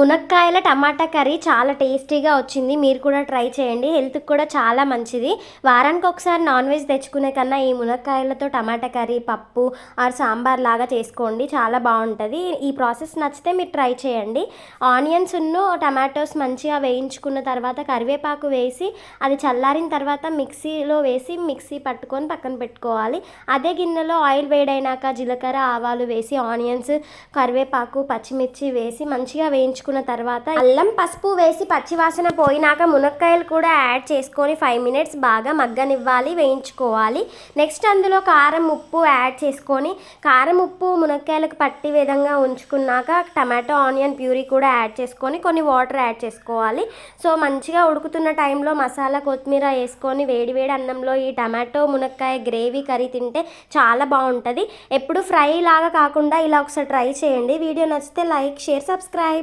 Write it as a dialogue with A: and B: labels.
A: మునక్కాయల టమాటా curry చాలా టేస్టీగా వచ్చింది. మీరు కూడా ట్రై చేయండి. హెల్త్‌కి కూడా చాలా మంచిది. వారానికి ఒకసారి నాన్ వెజ్ తెచ్చుకునే కన్నా ఈ మునక్కాయలతో టమాటా కర్రీ, పప్పు ఆర్ సాంబార్ లాగా చేసుకోండి. చాలా బాగుంటుంది. ఈ ప్రాసెస్ నచ్చితే మీరు ట్రై చేయండి. ఆనియన్స్‌ను టమాటోస్ మంచిగా వేయించుకున్న తర్వాత కరివేపాకు వేసి అది చల్లారిన తర్వాత మిక్సీలో వేసి మిక్సీ పట్టుకొని పక్కన పెట్టుకోవాలి. అదే గిన్నెలో ఆయిల్ వేడైనాక జీలకర్ర, ఆవాలు వేసి ఆనియన్స్, కరివేపాకు, పచ్చిమిర్చి వేసి మంచిగా వేయించుకున్న తర్వాత అల్లం, పసుపు వేసి పచ్చివాసన పోయినాక మునక్కాయలు కూడా యాడ్ చేసుకొని 5 మినిట్స్ బాగా మగ్గనివ్వాలి, వేయించుకోవాలి. నెక్స్ట్ అందులో కారం, ఉప్పు యాడ్ చేసుకొని కారం, ఉప్పు మునక్కాయలకు పట్టి విధంగా ఉంచుకున్నాక టమాటో ఆనియన్ ప్యూరీ కూడా యాడ్ చేసుకొని కొన్ని వాటర్ యాడ్ చేసుకోవాలి. సో మంచిగా ఉడుకుతున్న టైంలో మసాలా, కొత్తిమీర వేసుకొని వేడి వేడి అన్నంలో ఈ టమాటో మునక్కాయ గ్రేవీ కర్రీ తింటే చాలా బాగుంటుంది. ఎప్పుడు ఫ్రై లాగా కాకుండా ఇలా ఒకసారి ట్రై చేయండి. వీడియో నచ్చితే లైక్, షేర్, సబ్స్క్రైబ్.